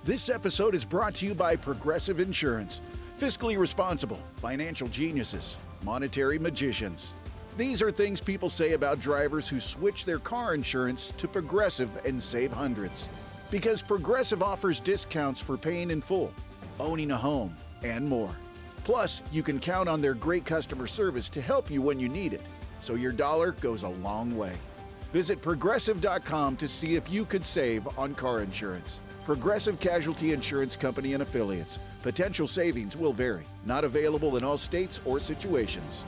This episode is brought to you by Progressive Insurance. Fiscally responsible, financial geniuses, monetary magicians. These are things people say about drivers who switch their car insurance to Progressive and save hundreds. Because Progressive offers discounts for paying in full, owning a home, and more. Plus, you can count on their great customer service to help you when you need it, so your dollar goes a long way. Visit Progressive.com to see if you could save on car insurance. Progressive Casualty Insurance Company and Affiliates. Potential savings will vary. Not available in all states or situations.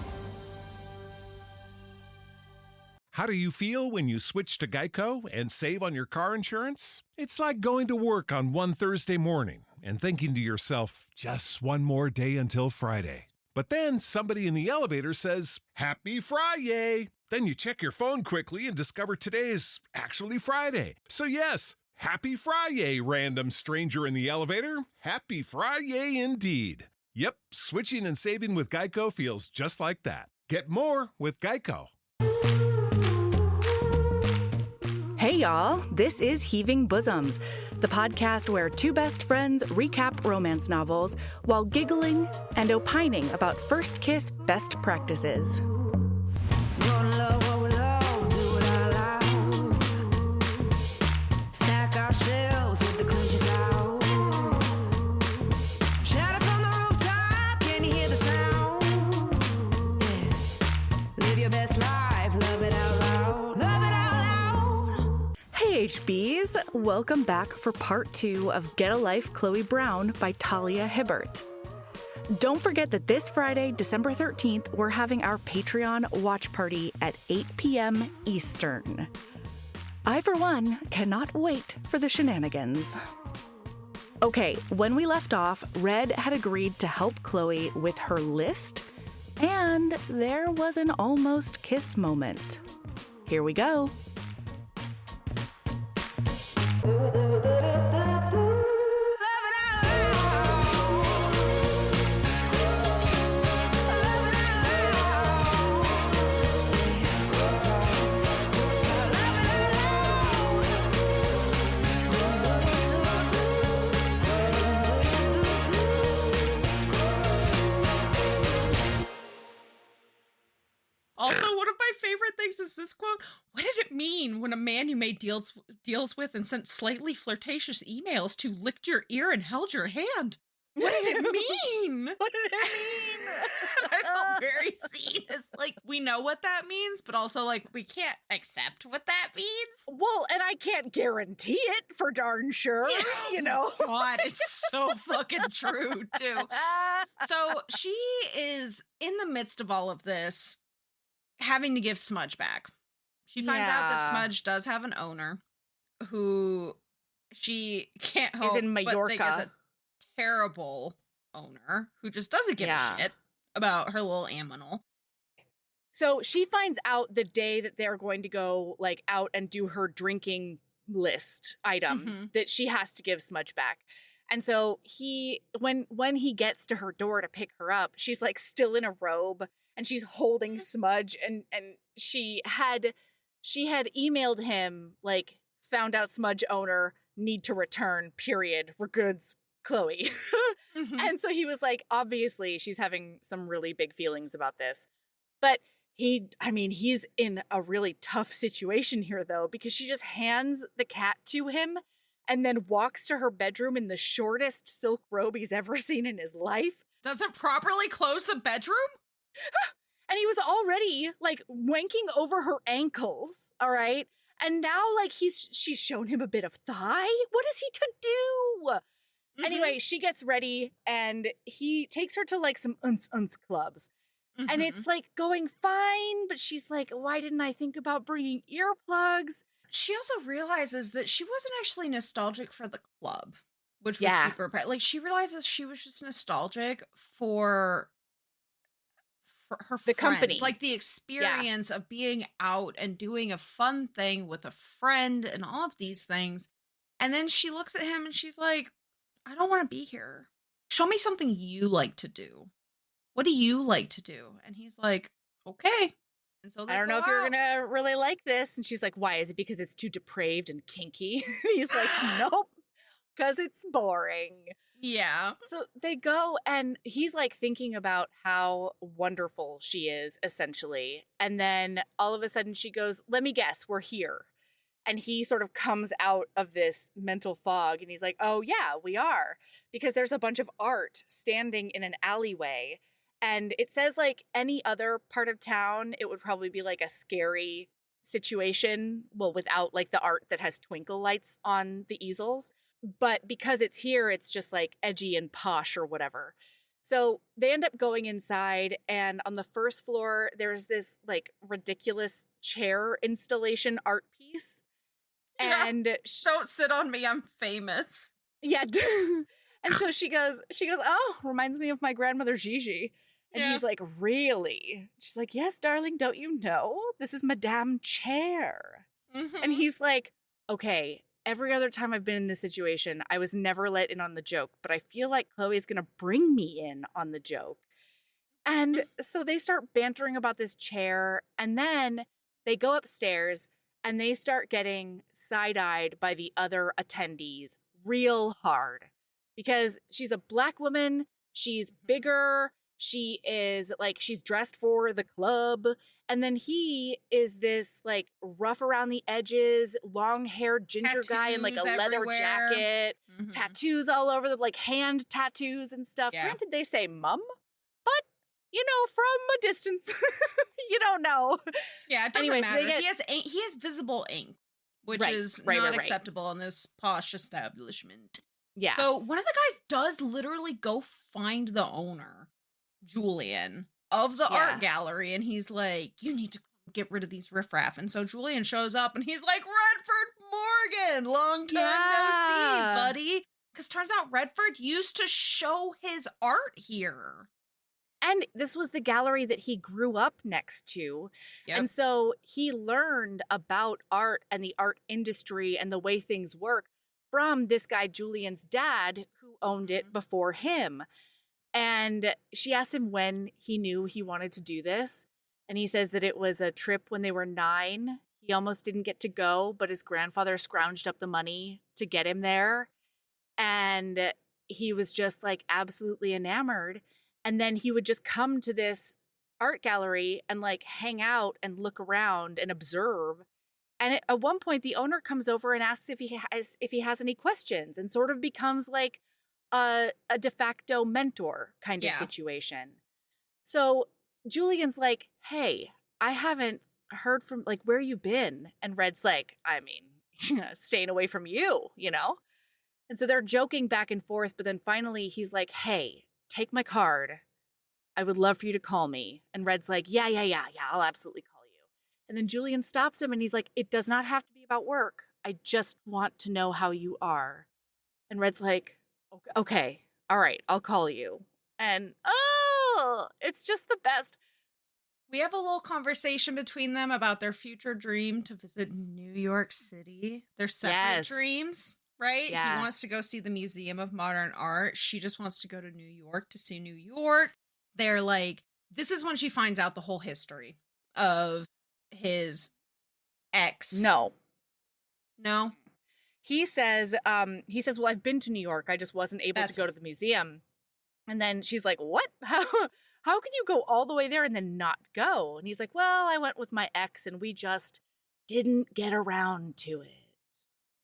How do you feel when you switch to Geico and save on your car insurance? It's like going to work on one Thursday morning and thinking to yourself, just one more day until Friday. But then somebody in the elevator says, Happy Friday! Then you check your phone quickly and discover today is actually Friday. So yes, Happy Friday, random stranger in the elevator. Happy Friday indeed. Yep, switching and saving with Geico feels just like that. Get more with Geico. Hey y'all, this is Heaving Bosoms, the podcast where two best friends recap romance novels while giggling and opining about first kiss best practices. Hey HBs, welcome back for part 2 of Get a Life, Chloe Brown by Talia Hibbert. Don't forget that this Friday, December 13th, we're having our Patreon watch party at 8 p.m. Eastern. I, for one, cannot wait for the shenanigans. Okay, when we left off, Red had agreed to help Chloe with her list, and there was an almost kiss moment. Here we go. Also, one of my favorite things is this quote. What did it mean when a man you made deals with and sent slightly flirtatious emails to licked your ear and held your hand? What did it mean? What did it mean? I felt very seen as, like, we know what that means, but also, like, we can't accept what that means. Well, and I can't guarantee it for darn sure, you know. God, it's so fucking true, too. So she is in the midst of all of this, having to give Smudge back. She finds out that Smudge does have an owner who she can't hope is in Mallorca. But is a terrible owner who just doesn't give a shit about her little animal. So she finds out the day that they're going to go like out and do her drinking list item that she has to give Smudge back. And so when he gets to her door to pick her up, she's like still in a robe. And she's holding Smudge, and she had emailed him, like, found out Smudge owner, need to return, period, regards, Chloe. And so he was like, obviously, she's having some really big feelings about this. But he's in a really tough situation here, though, because she just hands the cat to him and then walks to her bedroom in the shortest silk robe he's ever seen in his life. Doesn't properly close the bedroom? And he was already like wanking over her ankles, all right? And now like she's shown him a bit of thigh. What is he to do? Anyway, she gets ready and he takes her to like some uns clubs. And it's like going fine, but she's like, why didn't I think about bringing earplugs? She also realizes that she wasn't actually nostalgic for the club, which was super bad. Like she realizes she was just nostalgic for her the friends. company, like the experience of being out and doing a fun thing with a friend and all of these things. And then she looks at him and she's like, I don't want to be here. Show me something you like to do. What do you like to do? And he's like, okay. And so I don't know if you're gonna really like this. And she's like, why? Is it because it's too depraved and kinky? He's like, nope. because it's boring. Yeah. So they go and he's like thinking about how wonderful she is, essentially. And then all of a sudden she goes, let me guess, we're here. And he sort of comes out of this mental fog and he's like, oh, yeah, we are. Because there's a bunch of art standing in an alleyway. And it says like any other part of town, it would probably be like a scary situation. Well, without like the art that has twinkle lights on the easels. But because it's here, it's just like edgy and posh or whatever. So they end up going inside, and on the first floor, there's this like ridiculous chair installation art piece. And don't sit on me, I'm famous. Yeah. And so she goes, oh, reminds me of my grandmother Gigi. And he's like, really? She's like, yes, darling, don't you know? This is Madame Chair. Mm-hmm. And he's like, okay, every other time I've been in this situation, I was never let in on the joke, but I feel like Chloe's going to bring me in on the joke. And so they start bantering about this chair, and then they go upstairs and they start getting side-eyed by the other attendees real hard because she's a Black woman, she's bigger, she is like, she's dressed for the club. And then he is this like rough around the edges, long-haired ginger guy in like a leather jacket, tattoos all over the like hand tattoos and stuff. Yeah. Granted, they say mum, but you know, from a distance, you don't know. Yeah, it doesn't Anyways, matter. they He has visible ink, which Right, is right, not right. acceptable in this posh establishment. Yeah. So one of the guys does literally go find the owner, Julian, of the art gallery, and he's like, you need to get rid of these riffraff. And so Julian shows up and he's like, Redford Morgan, long time no see, buddy. Because turns out Redford used to show his art here. And this was the gallery that he grew up next to. Yep. And so he learned about art and the art industry and the way things work from this guy, Julian's dad, who owned it before him. And she asked him when he knew he wanted to do this. And he says that it was a trip when they were 9. He almost didn't get to go, but his grandfather scrounged up the money to get him there. And he was just like absolutely enamored. And then he would just come to this art gallery and like hang out and look around and observe. And at one point, the owner comes over and asks if he has any questions, and sort of becomes like a de facto mentor kind of situation. So Julian's like, hey, I haven't heard from like where you been. And Red's like, I mean, staying away from you, you know? And so they're joking back and forth. But then finally he's like, hey, take my card. I would love for you to call me. And Red's like, yeah, I'll absolutely call you. And then Julian stops him and he's like, it does not have to be about work. I just want to know how you are. And Red's like, okay, all right, I'll call you. And it's just the best. We have a little conversation between them about their future dream to visit New York City. Their separate dreams, right? Yeah. He wants to go see the Museum of Modern Art. She just wants to go to New York to see New York. They're like, this is when she finds out the whole history of his ex. No. He says, well, I've been to New York. I just wasn't able to go to the museum. And then she's like, what? How could you go all the way there and then not go? And he's like, well, I went with my ex and we just didn't get around to it.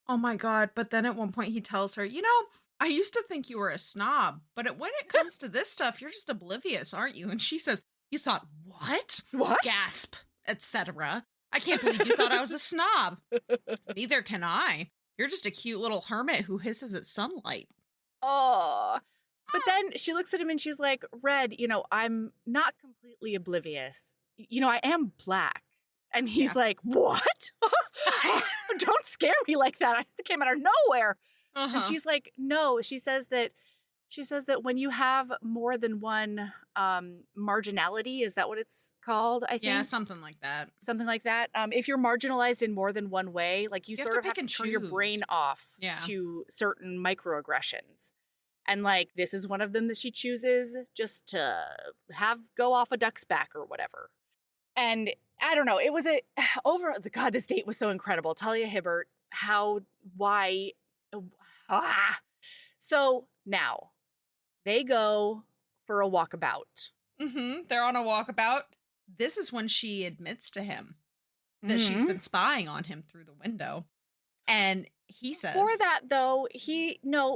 Oh my God. But then at one point he tells her, you know, I used to think you were a snob, but when it comes to this stuff, you're just oblivious, aren't you? And she says, you thought, what? What? Gasp, etc. I can't believe you thought I was a snob. Neither can I. You're just a cute little hermit who hisses at sunlight. Oh. But then she looks at him and she's like, Red, you know, I'm not completely oblivious. You know, I am Black. And he's like, what? Don't scare me like that. It came out of nowhere. And she's like, no. She says that when you have more than one marginality, is that what it's called? I think. Yeah, something like that. Something like that. If you're marginalized in more than one way, like you sort of have to turn your brain off to certain microaggressions. And like, this is one of them that she chooses just to go off a duck's back or whatever. And I don't know, it was God, this date was so incredible. Talia Hibbert, So now they go for a walkabout. They're on a walkabout. This is when she admits to him that she's been spying on him through the window. And he says... For that, though,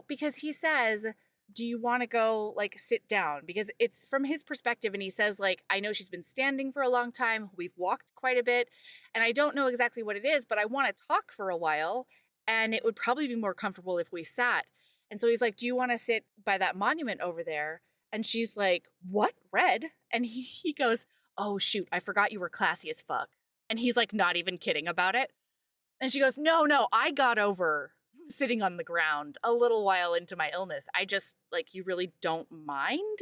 because he says, do you want to go, like, sit down? Because it's from his perspective, and he says, like, I know she's been standing for a long time. We've walked quite a bit, and I don't know exactly what it is, but I want to talk for a while, and it would probably be more comfortable if we sat. And so he's like, do you want to sit by that monument over there? And she's like, what? Red? And he goes, oh, shoot, I forgot you were classy as fuck. And he's, like, not even kidding about it. And she goes, no, I got over sitting on the ground a little while into my illness. I just, like, you really don't mind?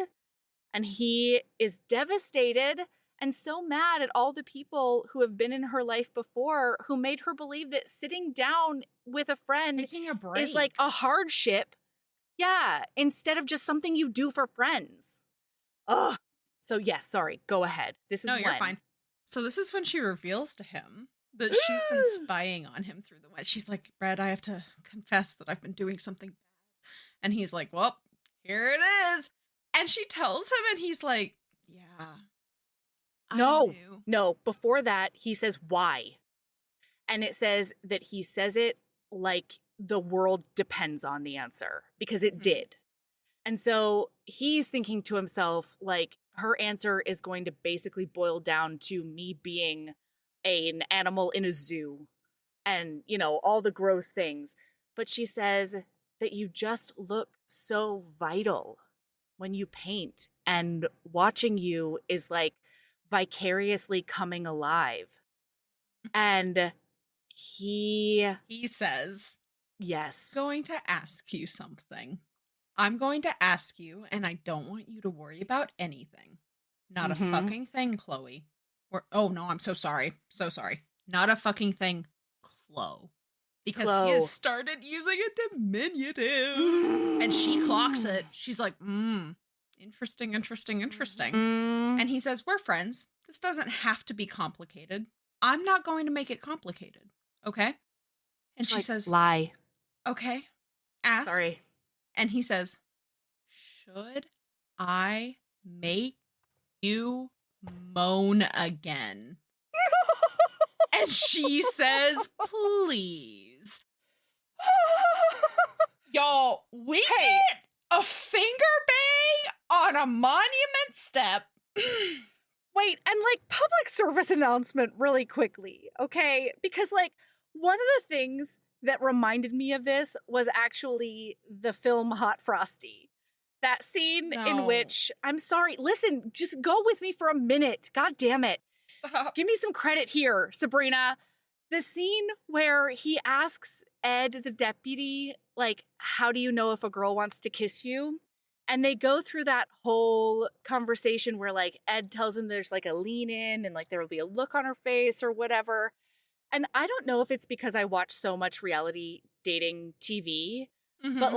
And he is devastated and so mad at all the people who have been in her life before who made her believe that sitting down with a friend taking a break is like a hardship. Yeah, instead of just something you do for friends. Ugh. So yes, sorry, go ahead. This is you're fine. So this is when she reveals to him that she's been spying on him through the window. She's like, Red, I have to confess that I've been doing something bad. And he's like, well, here it is. And she tells him, and he's like, yeah. No. Before that, he says, why? And it says that he says it like the world depends on the answer, because it did. And so he's thinking to himself, like, her answer is going to basically boil down to me being an animal in a zoo and, all the gross things. But she says that you just look so vital when you paint, and watching you is like vicariously coming alive. And he says, yes, I'm going to ask you something. I'm going to ask you, and I don't want you to worry about anything. Not a fucking thing, Chloe. Oh, no, I'm so sorry. So sorry. Not a fucking thing, Chloe. Because he has started using a diminutive. And she clocks it. She's like, interesting. And he says, we're friends. This doesn't have to be complicated. I'm not going to make it complicated. Okay? And she says, lie. Okay. Ask. Sorry. And he says, should I make you moan again? And she says, please. Y'all, we get a finger bang on a monument step. Wait, and public service announcement really quickly, okay? Because one of the things that reminded me of this was actually the film Hot Frosty. That scene in which, I'm sorry, listen, just go with me for a minute. God damn it. Stop. Give me some credit here, Sabrina. The scene where he asks Ed, the deputy, how do you know if a girl wants to kiss you? And they go through that whole conversation where Ed tells him there's a lean in and there will be a look on her face or whatever. And I don't know if it's because I watch so much reality dating TV, but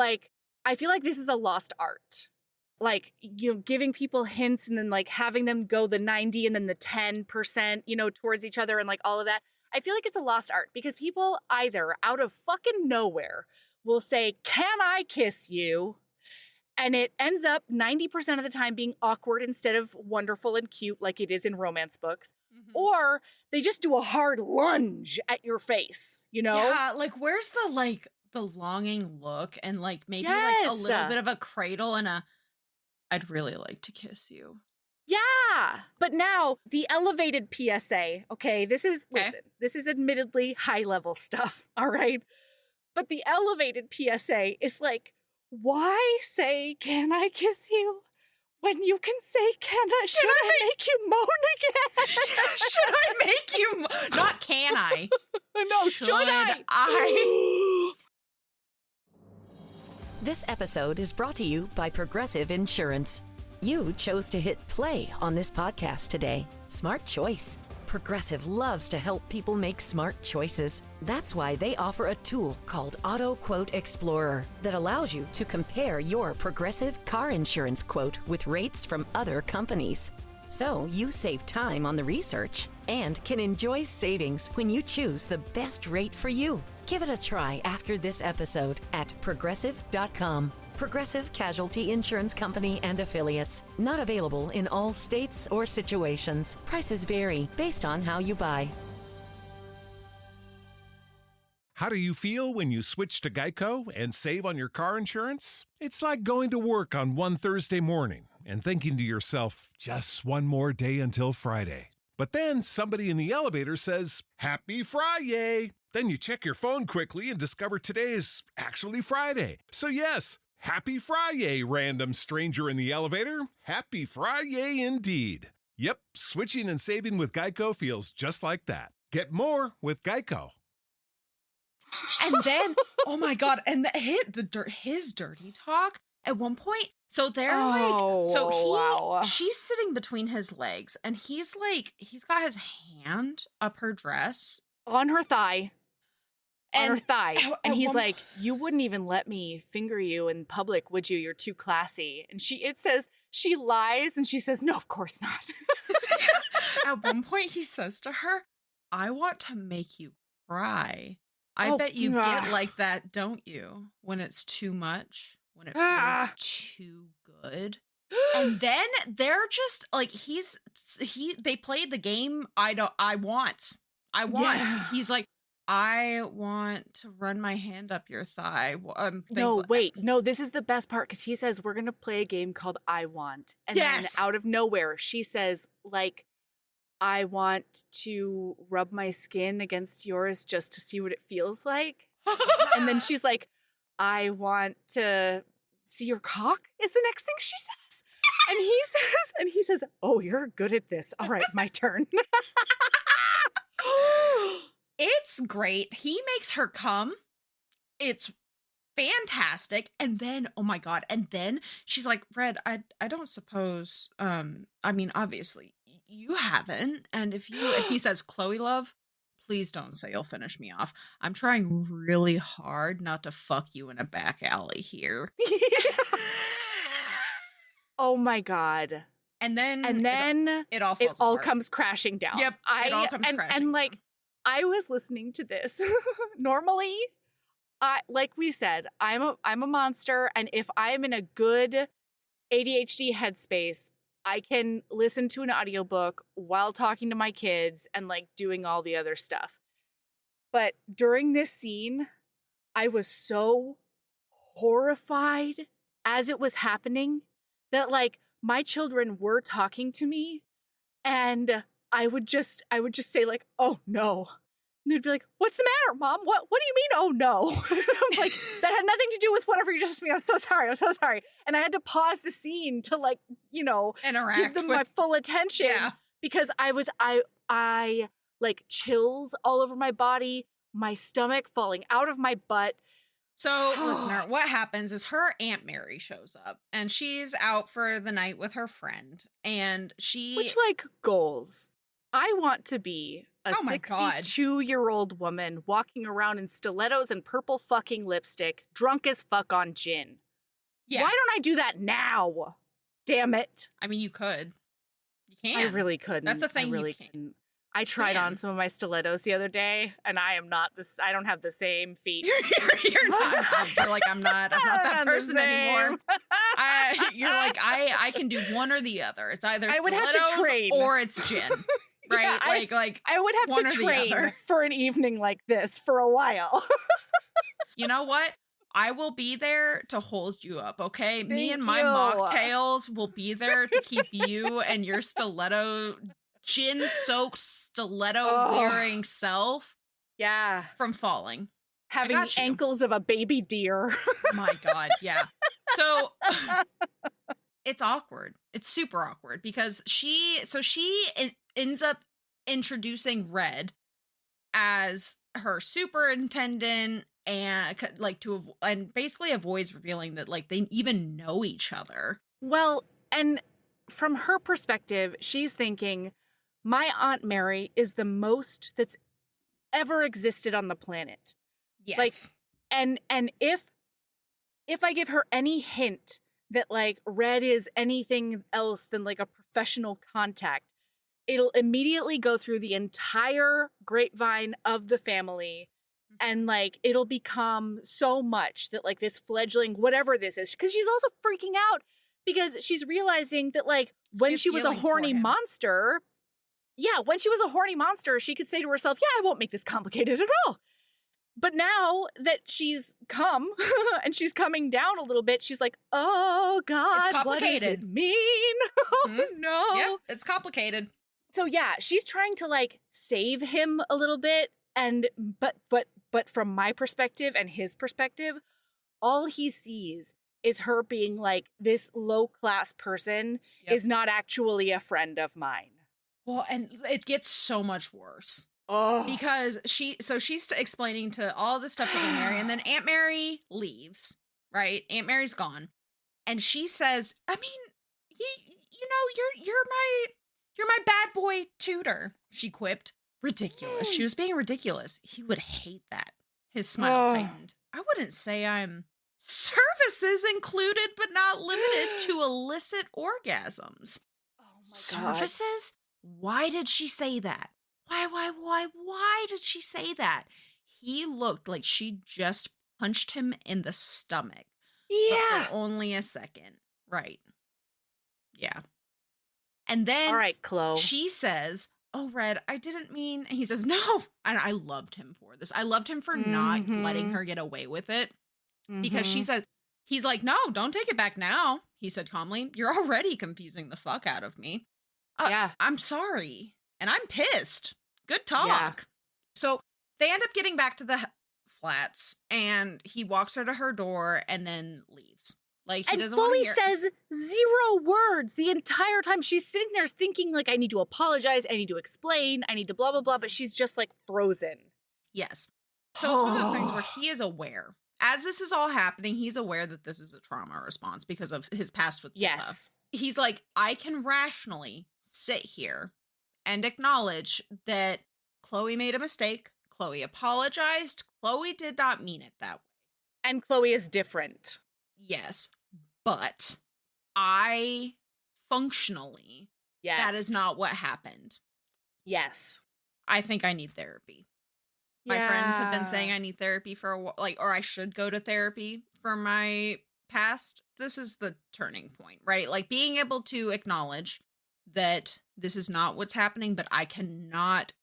I feel like this is a lost art. Giving people hints and then having them go the 90 and then the 10%, towards each other and all of that. I feel like it's a lost art because people either out of fucking nowhere will say, can I kiss you? And it ends up 90% of the time being awkward instead of wonderful and cute like it is in romance books. Or they just do a hard lunge at your face, Yeah, where's the longing look and maybe a little bit of a cradle and I'd really like to kiss you. Yeah. But now the elevated PSA, okay, listen, this is admittedly high level stuff, all right? But the elevated PSA is why say, can I kiss you? When you can say, should I make you moan again? Should I make you not can I? No, should I? This episode is brought to you by Progressive Insurance. You chose to hit play on this podcast today. Smart choice. Progressive loves to help people make smart choices. That's why they offer a tool called Auto Quote Explorer that allows you to compare your Progressive car insurance quote with rates from other companies. So you save time on the research and can enjoy savings when you choose the best rate for you. Give it a try after this episode at progressive.com. Progressive Casualty Insurance Company and Affiliates. Not available in all states or situations. Prices vary based on how you buy. How do you feel when you switch to Geico and save on your car insurance? It's like going to work on one Thursday morning and thinking to yourself, just one more day until Friday. But then somebody in the elevator says, Happy Friday! Then you check your phone quickly and discover today is actually Friday. So yes, Happy Friday, random stranger in the elevator. Happy Friday indeed. Yep, switching and saving with Geico feels just like that. Get more with Geico. And then, oh my God, and his dirty talk at one point. So they're she's sitting between his legs, and he's got his hand up her dress. On her thigh. And And he's like, you wouldn't even let me finger you in public, would you? You're too classy. And it says she lies and she says, no, of course not. At one point he says to her, I want to make you cry. I bet you get like that, don't you? When it's too much, when it feels too good. And then they're just like, they played the game. I want. Yeah. He's like, I want to run my hand up your thigh. No, this is the best part, because he says, we're going to play a game called I Want. And then out of nowhere, she says, like, I want to rub my skin against yours just to see what it feels like. And then she's like, I want to see your cock is the next thing she says. And he says, oh, you're good at this. All right, my turn. It's great. He makes her come. It's fantastic. And then, oh my God. And then she's like, Red, I don't suppose, I mean, obviously you haven't. And if he says, Chloe love, please don't say you'll finish me off. I'm trying really hard not to fuck you in a back alley here. Oh my God. And then it all comes crashing down. Yep. It all comes crashing and like, I was listening to this. Normally, like we said, I'm a monster, and if I'm in a good ADHD headspace, I can listen to an audiobook while talking to my kids and like doing all the other stuff. But during this scene, I was so horrified as it was happening that like my children were talking to me, and I would just say like, oh no. And they'd be like, what's the matter, Mom? What do you mean, oh no? I'm like, that had nothing to do with whatever you just said to me. I'm so sorry. And I had to pause the scene to like, interact, give them my full attention. Yeah. Because I like chills all over my body, my stomach falling out of my butt. So, listener, what happens is her Aunt Mary shows up, and she's out for the night with her friend, and Which, like, goals. I want to be a 62-year-old woman walking around in stilettos and purple fucking lipstick, drunk as fuck on gin. Yeah. Why don't I do that now? Damn it. I mean, you could. You can. I really couldn't. That's the thing, I really couldn't. I tried on some of my stilettos the other day, and I don't have the same feet. You're not. You're like, I'm not that person anymore. You're like, I can do one or the other. It's either stilettos or it's gin. Right? Yeah, like I would have to train for an evening like this for a while. You know what? I will be there to hold you up, okay? Me and my mocktails will be there to keep you and your gin-soaked stiletto-wearing self from falling. Having the ankles of a baby deer. My God, yeah. So it's awkward. It's super awkward because she ends up introducing Red as her superintendent and and basically avoids revealing that like they even know each other. Well, and from her perspective, she's thinking, my Aunt Mary is the most that's ever existed on the planet. Yes. Like, and if I give her any hint that like Red is anything else than like a professional contact, it'll immediately go through the entire grapevine of the family And like, it'll become so much that like this fledgling, whatever this is, because she's also freaking out because she's realizing that like when She's she was a feelings for horny him. monster, when she was a horny monster, she could say to herself, yeah, I won't make this complicated at all. But now that she's come and she's coming down a little bit, she's like, oh God, what does it mean? Oh no. Yep, it's complicated. So yeah, she's trying to like save him a little bit. And but from my perspective and his perspective, all he sees is her being like, this low-class person is not actually a friend of mine. Well, and it gets so much worse. Oh. Because she's explaining to all this stuff to Aunt Mary, and then Aunt Mary leaves, right? Aunt Mary's gone. And she says, I mean, you're my bad boy tutor, she quipped. Ridiculous. She was being ridiculous. He would hate that. His smile tightened. I wouldn't say I'm services included, but not limited to illicit orgasms. Oh my God. Services? Why did she say that? Why did she say that? He looked like she just punched him in the stomach. Yeah. But for only a second. Right. Yeah. And then all right, Chloe. She says, oh, Red, I didn't mean, and he says, no. And I loved him for this. I loved him for not letting her get away with it. Because she said, he's like, no, don't take it back now. He said calmly, you're already confusing the fuck out of me. I'm sorry. And I'm pissed. Good talk. Yeah. So they end up getting back to the flats, and he walks her to her door and then leaves. Like, he doesn't want to hear. Chloe says 0 words the entire time. She's sitting there thinking, like, I need to apologize, I need to explain, I need to blah, blah, blah, but she's just, like, frozen. Yes. So it's one of those things where he is aware. As this is all happening, he's aware that this is a trauma response because of his past with Lola. Yes. He's like, I can rationally sit here and acknowledge that Chloe made a mistake. Chloe apologized. Chloe did not mean it that way. And Chloe is different. Yes, but I functionally, that is not what happened. Yes. I think I need therapy. My friends have been saying I need therapy for a while, like, or I should go to therapy for my past. This is the turning point, right? Like, being able to acknowledge that this is not what's happening, but I cannot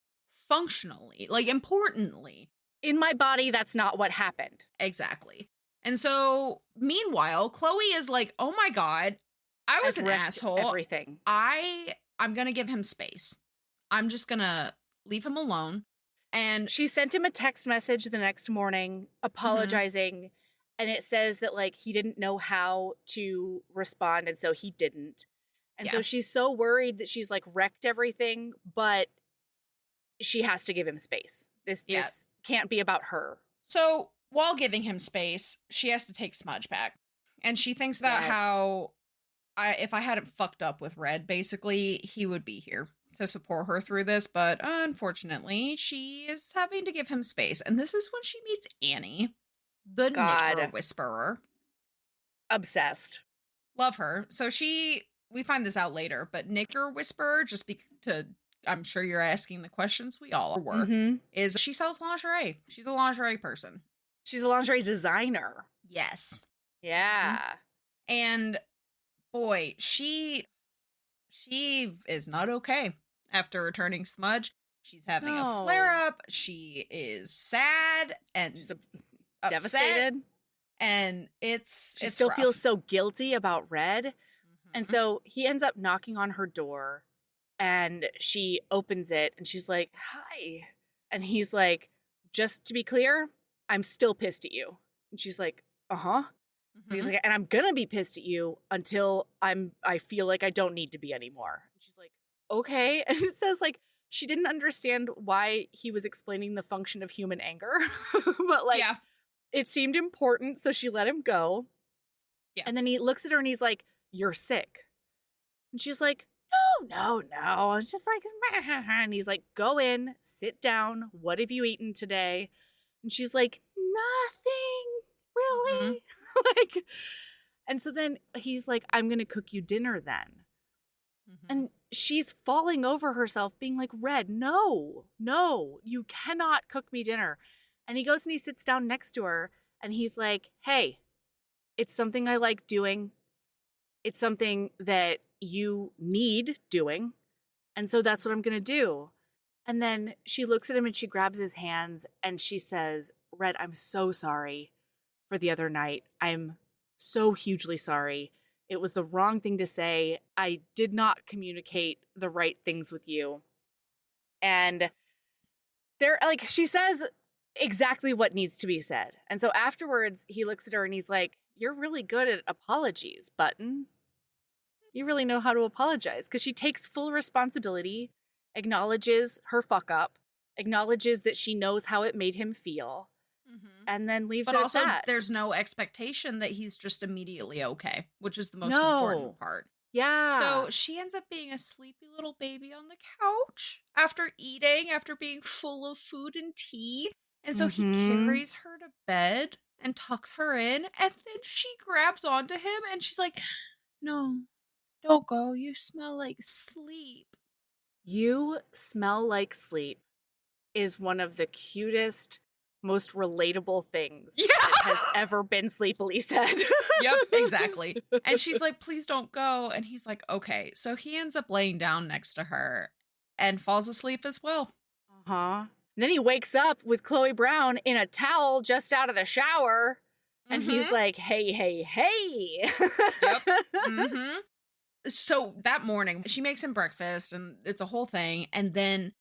functionally, like, importantly. In my body, that's not what happened. Exactly. And so, meanwhile, Chloe is like, oh my God, I was an asshole. Everything. I'm going to give him space. I'm just going to leave him alone. And she sent him a text message the next morning apologizing. And it says that, like, he didn't know how to respond. And so he didn't. And so she's so worried that she's, like, wrecked everything. But she has to give him space. This can't be about her. So while giving him space, she has to take Smudge back. And she thinks about how if I hadn't fucked up with Red, basically, he would be here to support her through this. But unfortunately, she is having to give him space. And this is when she meets Annie, the Knicker Whisperer. Obsessed. Love her. So we find this out later, but Knicker Whisperer, I'm sure you're asking the questions we all were, is she sells lingerie. She's a lingerie person. She's a lingerie designer. Yes. Yeah. And boy, she is not okay after returning Smudge. She's having a flare up. She is sad and she's devastated. And she still feels so guilty about Red. And so he ends up knocking on her door and she opens it and she's like, hi. And he's like, just to be clear, I'm still pissed at you. And she's like, uh-huh. And he's like, and I'm gonna be pissed at you until I feel like I don't need to be anymore. And she's like, okay. And it says, like, she didn't understand why he was explaining the function of human anger. But, like, it seemed important, so she let him go. Yeah. And then he looks at her and he's like, you're sick. And she's like, no. It's just like, and he's like, go in, sit down. What have you eaten today? And she's like, nothing, really? Like, and so then he's like, I'm going to cook you dinner then. And she's falling over herself being like, Red, no, you cannot cook me dinner. And he goes and he sits down next to her and he's like, hey, it's something I like doing. It's something that you need doing. And so that's what I'm going to do. And then she looks at him and she grabs his hands and she says, Red, I'm so sorry for the other night. I'm so hugely sorry. It was the wrong thing to say. I did not communicate the right things with you. And they're like, she says exactly what needs to be said. And so afterwards, he looks at her and he's like, you're really good at apologies, Button. You really know how to apologize, because she takes full responsibility, acknowledges her fuck up, acknowledges that she knows how it made him feel, and then leaves it at also, that. There's no expectation that he's just immediately okay, which is the most important part. Yeah. So she ends up being a sleepy little baby on the couch after eating, after being full of food and tea. And so he carries her to bed and tucks her in, and then she grabs onto him and she's like, no, don't go. You smell like sleep. You smell like sleep is one of the cutest, most relatable things that has ever been sleepily said. Yep, exactly. And she's like, please don't go. And he's like, okay. So he ends up laying down next to her and falls asleep as well. Uh-huh. And then he wakes up with Chloe Brown in a towel just out of the shower. And he's like, hey, hey, hey. Yep. So that morning, she makes him breakfast and it's a whole thing. And then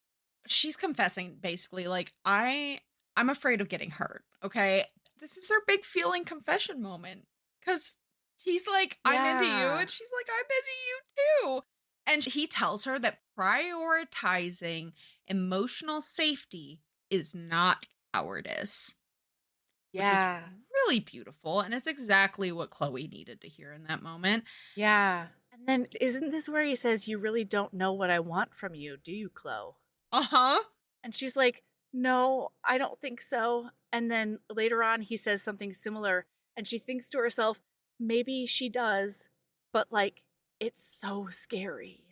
she's confessing basically, like, I'm afraid of getting hurt. Okay. This is their big feeling confession moment. Because he's like, I'm into you. And she's like, I'm into you too. And he tells her that prioritizing emotional safety is not cowardice. Yeah. Which is really beautiful. And it's exactly what Chloe needed to hear in that moment. Yeah. And then isn't this where he says, you really don't know what I want from you, do you, Chloe? Uh-huh. And she's like, no, I don't think so. And then later on, he says something similar. And she thinks to herself, maybe she does, but like, it's so scary.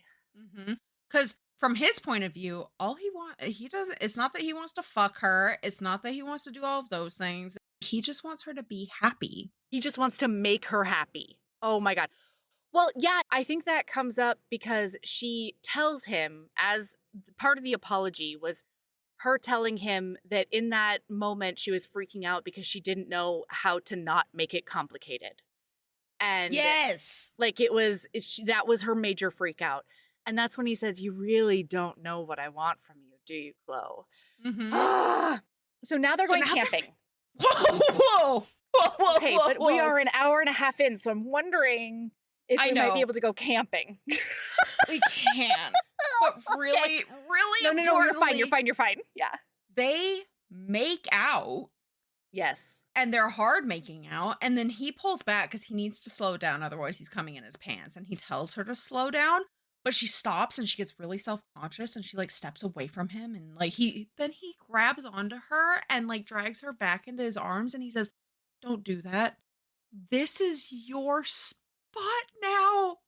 Because from his point of view, it's not that he wants to fuck her. It's not that he wants to do all of those things. He just wants her to be happy. He just wants to make her happy. Oh my God. Well, yeah, I think that comes up because she tells him, as part of the apology was her telling him that in that moment she was freaking out because she didn't know how to not make it complicated. And yes, like that was her major freak out. And that's when he says, you really don't know what I want from you, do you, Chloe? So now they're going camping. Whoa. Okay, but we are an hour and a half in, so I'm wondering if we might be able to go camping. We can. But really, really No, you're fine. Yeah. They make out. Yes. And they're hard making out. And then he pulls back because he needs to slow down. Otherwise, he's coming in his pants. And he tells her to slow down. But she stops and she gets really self-conscious and she like steps away from him. And like he grabs onto her and like drags her back into his arms. And he says, don't do that. This is your spot now.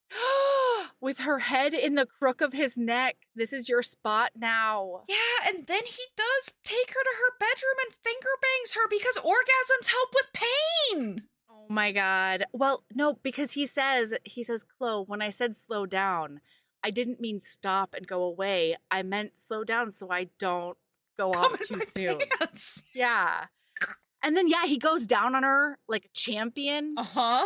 With her head in the crook of his neck. This is your spot now. Yeah, and then he does take her to her bedroom and finger bangs her because orgasms help with pain. Oh my God. Well, no, because he says, Chloe, when I said slow down, I didn't mean stop and go away. I meant slow down so I don't go off too soon. Pants. Yeah. And then, yeah, he goes down on her like a champion.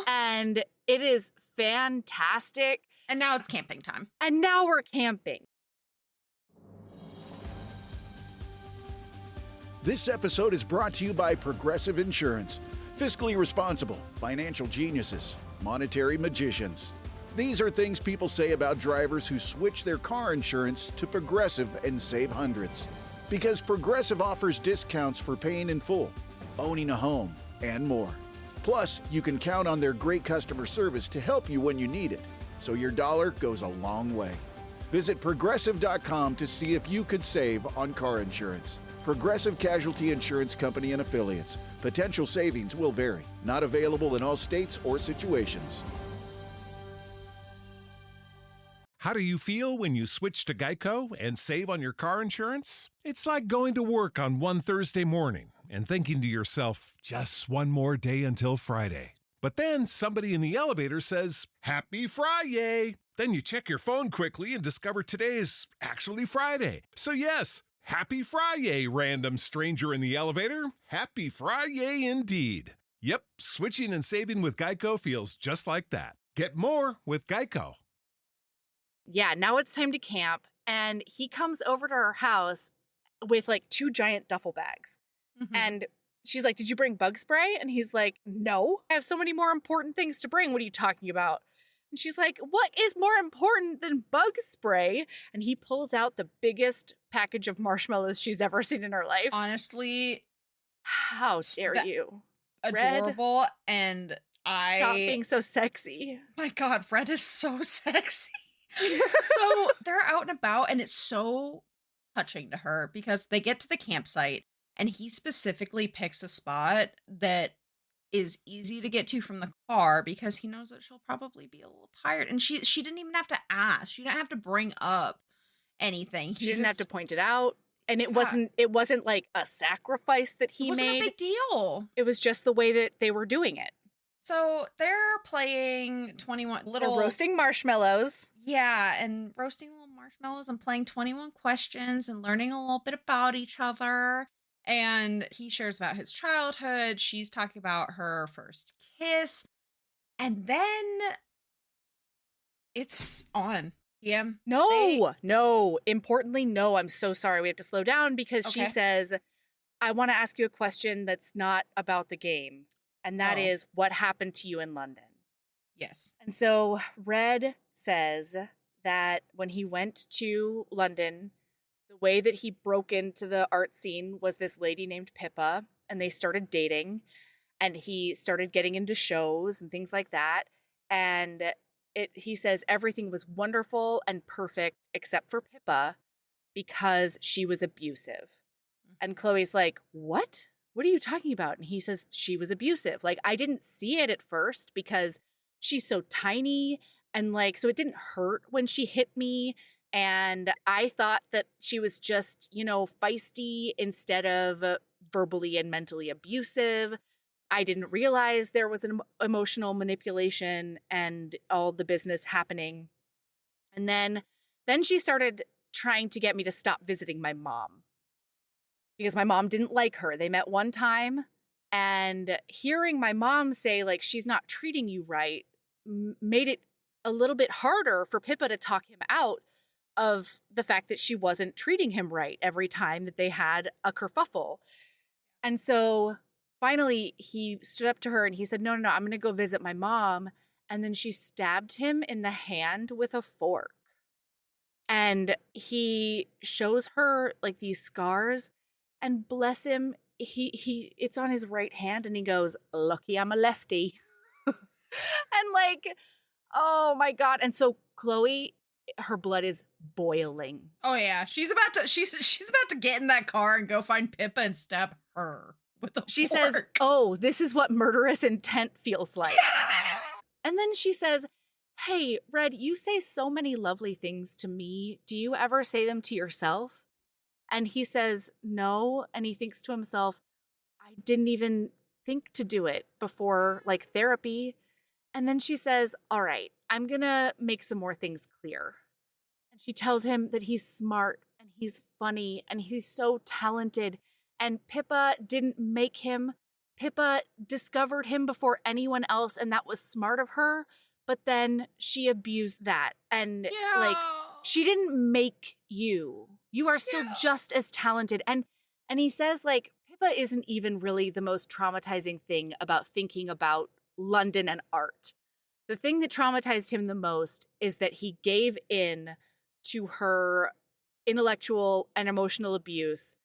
And it is fantastic. And now it's camping time. And now we're camping. This episode is brought to you by Progressive Insurance. Fiscally responsible, financial geniuses, monetary magicians. These are things people say about drivers who switch their car insurance to Progressive and save hundreds. Because Progressive offers discounts for paying in full, owning a home, and more. Plus, you can count on their great customer service to help you when you need it, so your dollar goes a long way. Visit Progressive.com to see if you could save on car insurance. Progressive Casualty Insurance Company and Affiliates. Potential savings will vary. Not available in all states or situations. How do you feel when you switch to Geico and save on your car insurance? It's like going to work on one Thursday morning and thinking to yourself, just one more day until Friday. But then somebody in the elevator says, Happy Friday! Then you check your phone quickly and discover today is actually Friday. So yes, Happy Friday, random stranger in the elevator. Happy Friday indeed. Yep, switching and saving with Geico feels just like that. Get more with Geico. Yeah, now it's time to camp. And he comes over to her house with like 2 giant duffel bags. Mhm. And she's like, Did you bring bug spray? And he's like, No, I have so many more important things to bring. What are you talking about? And she's like, What is more important than bug spray? And he pulls out the biggest package of marshmallows she's ever seen in her life. Honestly, How dare that- you? adorable. And Stop being so sexy. my God, Red is so sexy. So they're out and about, and it's so touching to her because they get to the campsite, and he specifically picks a spot that is easy to get to from the car because he knows that she'll probably be a little tired. And she didn't even have to ask. She didn't have to bring up anything. She didn't have to point it out. And it Yeah. wasn't like a sacrifice that he It wasn't made. a big deal. It was just the way that they were doing it. So they're playing 21 They're little roasting marshmallows. Yeah, and roasting little marshmallows and playing 21 questions and learning a little bit about each other. And he shares about his childhood. She's talking about her first kiss. And then it's on. Yeah. No. Importantly, no. I'm so sorry. We have to slow down because she Okay. says, I want to ask you a question that's not about the game. And that is, what happened to you in London? Yes. And so Red says that when he went to London, the way that he broke into the art scene was this lady named Pippa, and they started dating, and he started getting into shows and things like that. And he says everything was wonderful and perfect except for Pippa because she was abusive. And Chloe's like, what? What are you talking about? And he says she was abusive. Like, I didn't see it at first because she's so tiny and like, so it didn't hurt when she hit me. And I thought that she was just, feisty instead of verbally and mentally abusive. I didn't realize there was an emotional manipulation and all the business happening. And then she started trying to get me to stop visiting my mom because my mom didn't like her. They met one time, and hearing my mom say, like, she's not treating you right made it a little bit harder for Pippa to talk him out of the fact that she wasn't treating him right every time that they had a kerfuffle. And so finally he stood up to her and he said, no, I'm going to go visit my mom. And then she stabbed him in the hand with a fork. And he shows her like these scars, and bless him, it's on his right hand, and he goes, lucky I'm a lefty. And like, oh my God. And so Chloe, her blood is boiling. Oh yeah, she's about to get in that car and go find Pippa and stab her with a She says, fork. oh, this is what murderous intent feels like. And then she says, hey, Red, you say so many lovely things to me. Do you ever say them to yourself? And he says, no. And he thinks to himself, I didn't even think to do it before like therapy. And then she says, all right, I'm going to make some more things clear. And she tells him that he's smart and he's funny and he's so talented. And Pippa didn't make him. Pippa discovered him before anyone else, and that was smart of her. But then she abused that. And like, she didn't make you. You are still just as talented. And he says, like, Pippa isn't even really the most traumatizing thing about thinking about London and art. The thing that traumatized him the most is that he gave in to her intellectual and emotional abuse.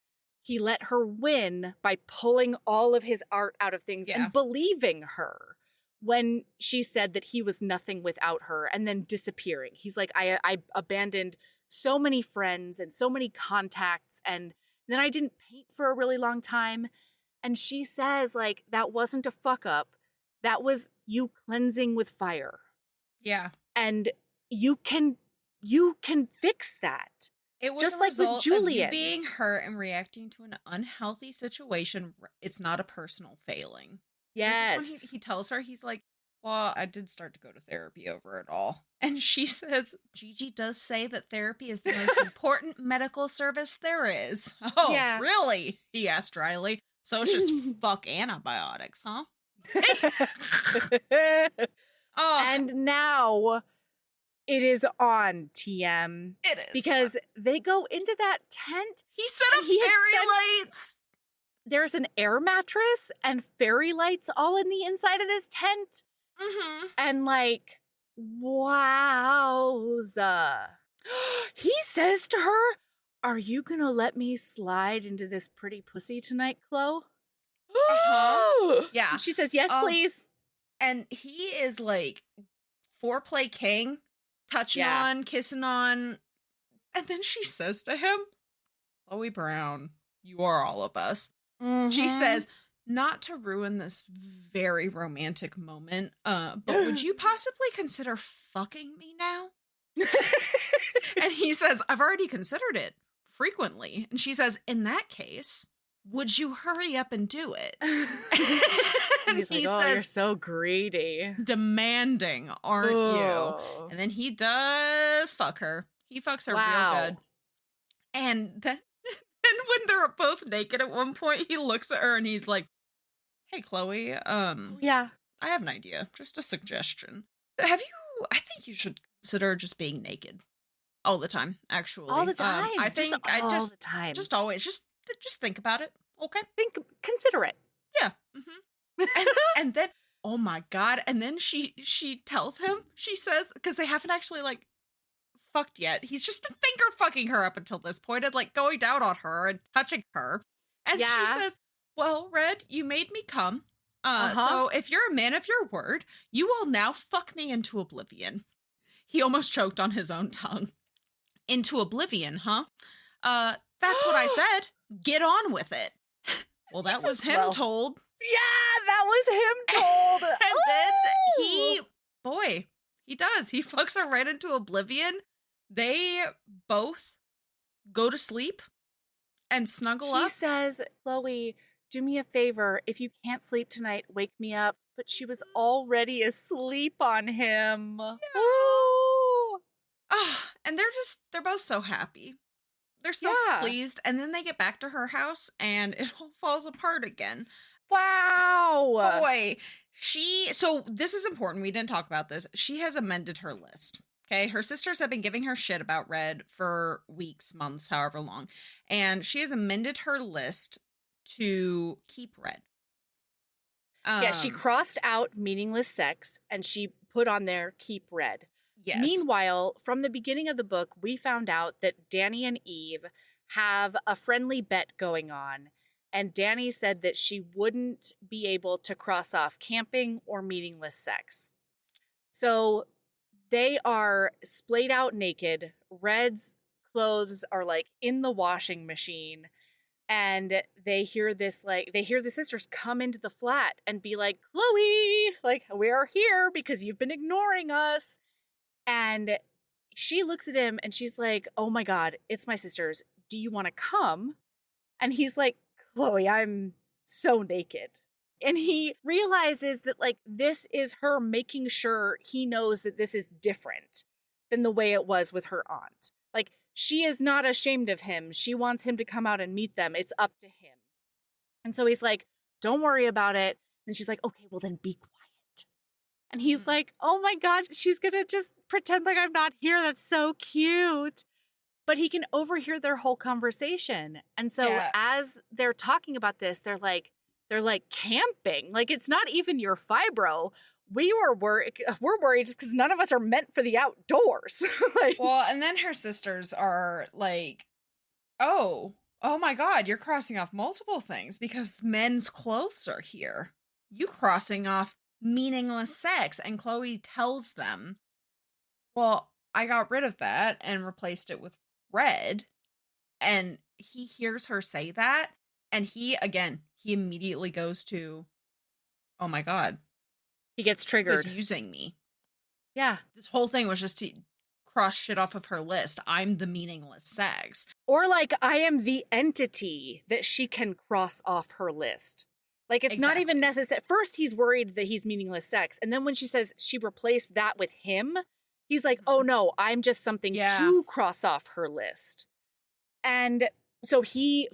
He let her win by pulling all of his art out of things and believing her when she said that he was nothing without her, and then disappearing. He's like, I abandoned so many friends and so many contacts, and then I didn't paint for a really long time. And she says, like, that wasn't a fuck up. That was you cleansing with fire. Yeah. And you can fix that. It was Just a like with result of you Julian. being hurt and reacting to an unhealthy situation. It's not a personal failing. This is when Yes. he tells her, he's like, well, I did start to go to therapy over it all. And she says, Gigi does say that therapy is the most important medical service there is. Oh, Yeah. really? He asked dryly. So it's just fuck antibiotics, huh? Oh, And now it is on, TM. it is. Because they go into that tent. He set and up he had fairy spent- lights. There's an air mattress and fairy lights all in the inside of this tent. Mm-hmm. And like, wowza. He says to her, are you gonna let me slide into this pretty pussy tonight, Chloe? Yeah. And she says, yes, please. And he is like foreplay king, touching Yeah. on, kissing on. And then she says to him, Chloe Brown, you are all of us. She Mhm. says, not to ruin this very romantic moment, but would you possibly consider fucking me now? And he says, I've already considered it frequently. And she says, in that case, would you hurry up and do it? And he's like, he oh, says, you're so greedy. demanding, aren't you? Oh. And then he does fuck her. He fucks her Wow. real good. And then when they're both naked at one point, he looks at her and he's like, hey, Chloe, Yeah. I have an idea. Just a suggestion. I think you should consider just being naked all the time, actually. All the time. I think all the time. just always, just think about it. Okay. Consider it. Yeah. And then, oh my God. And then she tells him, she says, because they haven't actually like fucked yet. He's just been finger fucking her up until this point and like going down on her and touching her. And she says, well, Red, you made me come. So if you're a man of your word, you will now fuck me into oblivion. He almost choked on his own tongue. Into oblivion, huh? That's what I said. Get on with it. Well, that was him told. Yeah, that was him told. And then he does. He fucks her right into oblivion. They both go to sleep and snuggle up. He says, Chloe, do me a favor. If you can't sleep tonight, wake me up. But she was already asleep on him. Yeah. Ooh. And they're both so happy. They're so pleased. And then they get back to her house and it all falls apart again. Wow. Boy, so this is important. We didn't talk about this. She has amended her list. Okay. Her sisters have been giving her shit about Red for weeks, months, however long. And she has amended her list to keep Red. Yeah, she crossed out meaningless sex and she put on there keep Red. Yes. Meanwhile, from the beginning of the book, we found out that Danny and Eve have a friendly bet going on. And Danny said that she wouldn't be able to cross off camping or meaningless sex. So they are splayed out naked. Red's clothes are like in the washing machine. And they hear the sisters come into the flat and be like, Chloe, like, we are here because you've been ignoring us. And she looks at him and she's like, oh my God, it's my sisters. Do you want to come? And he's like, Chloe, I'm so naked. And he realizes that like this is her making sure he knows that this is different than the way it was with her aunt. Like she is not ashamed of him. She wants him to come out and meet them. It's up to him. And so he's like, don't worry about it. And she's like, okay, well then be quiet. And he's like, oh my God, she's going to just pretend like I'm not here. That's so cute. But he can overhear their whole conversation. And so as they're talking about this, they're like camping. Like it's not even your fibro. We're worried just because none of us are meant for the outdoors. Well, and then her sisters are like, oh my God, you're crossing off multiple things because men's clothes are here. You crossing off meaningless sex. And Chloe tells them, well, I got rid of that and replaced it with Red. And he hears her say that. And he immediately goes to, oh my God. He gets triggered. He was using me. Yeah. This whole thing was just to cross shit off of her list. I'm the meaningless sex. Or like, I am the entity that she can cross off her list. Like, it's not even necessary. First, he's worried that he's meaningless sex. And then when she says she replaced that with him, he's like, oh no, I'm just something to cross off her list. And so he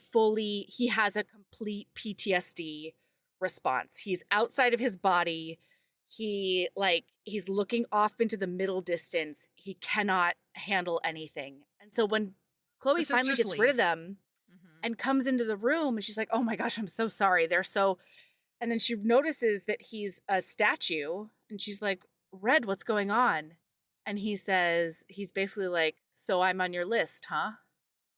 has a complete PTSD response. He's outside of his body. He's looking off into the middle distance. He cannot handle anything. And so when Chloe finally gets rid of them and comes into the room, and she's like, oh my gosh, I'm so sorry. And then she notices that he's a statue, and she's like, Red, what's going on? And he's basically like, so I'm on your list, huh?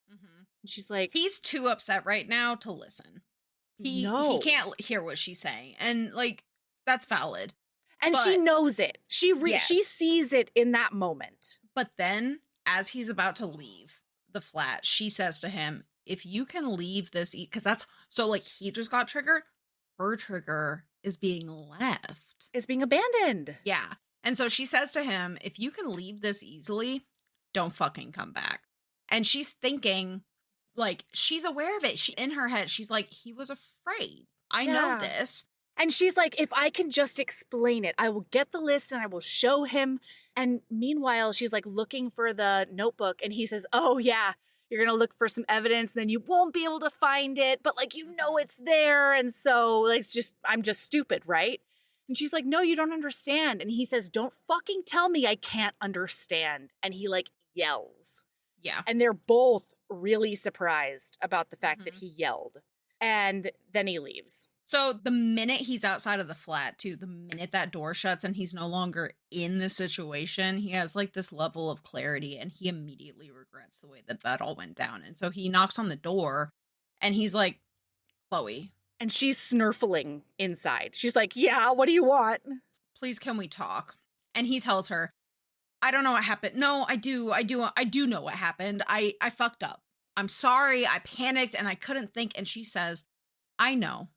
And she's like, he's too upset right now to listen. He can't hear what she's saying. And like, that's valid. And she knows it. She sees it in that moment. But then as he's about to leave the flat, she says to him, if you can leave this, because that's so like he just got triggered. Her trigger is being left. Is being abandoned. Yeah. And so she says to him, if you can leave this easily, don't fucking come back. And she's thinking, like, she's aware of it. In her head, she's like, he was afraid. I know this. And she's like, if I can just explain it, I will get the list and I will show him. And meanwhile, she's like looking for the notebook, and he says, oh yeah, you're going to look for some evidence, and then you won't be able to find it, but like, you know, it's there. And so like, I'm just stupid, right? And she's like, no, you don't understand. And he says, don't fucking tell me I can't understand. And he like yells. Yeah. And they're both really surprised about the fact that he yelled. And then he leaves. So the minute he's outside of the flat, too, the minute that door shuts and he's no longer in the situation, he has like this level of clarity, and he immediately regrets the way that all went down. And so he knocks on the door and he's like, Chloe. And she's snurfling inside. She's like, yeah, what do you want? Please, can we talk? And he tells her, I don't know what happened. No, I do know what happened. I fucked up. I'm sorry. I panicked and I couldn't think. And she says, I know,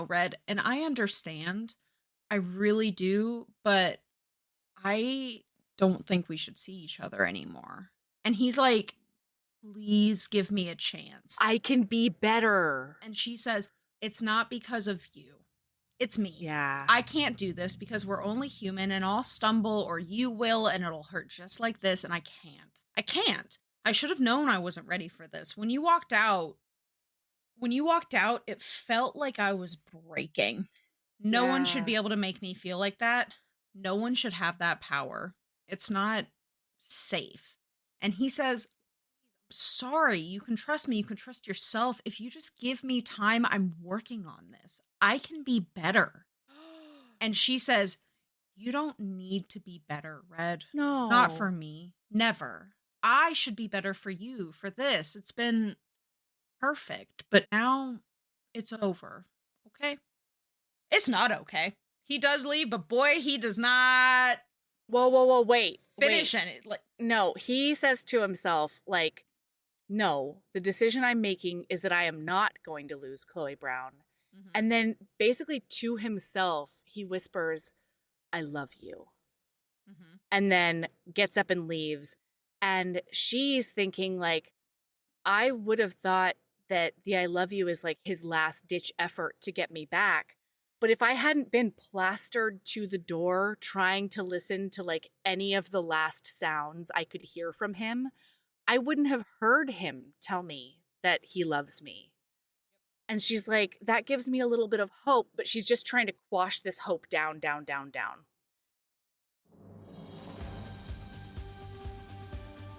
Red, and I understand. I really do, but I don't think we should see each other anymore. And he's like, please give me a chance. I can be better. And she says, it's not because of you. It's me. Yeah. I can't do this because we're only human, and I'll stumble or you will, and it'll hurt just like this. And I can't. I should have known I wasn't ready for this. When you walked out, it felt like I was breaking. No one should be able to make me feel like that. No one should have that power. It's not safe. And he says, sorry, you can trust me. You can trust yourself. If you just give me time, I'm working on this. I can be better. And she says, you don't need to be better, Red. No. Not for me. Never. I should be better for you, for this. It's been perfect, but now it's over. Okay? It's not okay. He does leave, but boy, he does not. Whoa, wait. Finish it. Like, no, he says to himself, like, no, the decision I'm making is that I am not going to lose Chloe Brown. Mm-hmm. And then basically to himself, he whispers, I love you. Mm-hmm. And then gets up and leaves. And she's thinking, like, I would have thought that the I love you is like his last ditch effort to get me back. But if I hadn't been plastered to the door trying to listen to like any of the last sounds I could hear from him, I wouldn't have heard him tell me that he loves me. And she's like, that gives me a little bit of hope, but she's just trying to quash this hope down.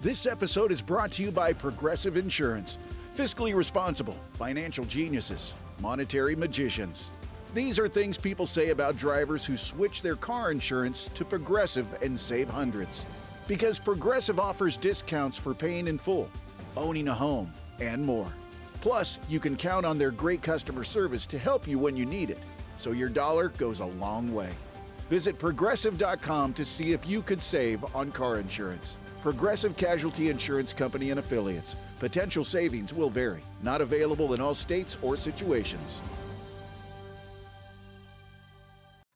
This episode is brought to you by Progressive Insurance. Fiscally responsible, financial geniuses, monetary magicians. These are things people say about drivers who switch their car insurance to Progressive and save hundreds. Because Progressive offers discounts for paying in full, owning a home, and more. Plus, you can count on their great customer service to help you when you need it, so your dollar goes a long way. Visit Progressive.com to see if you could save on car insurance. Progressive Casualty Insurance Company and Affiliates. Potential savings will vary. Not available in all states or situations.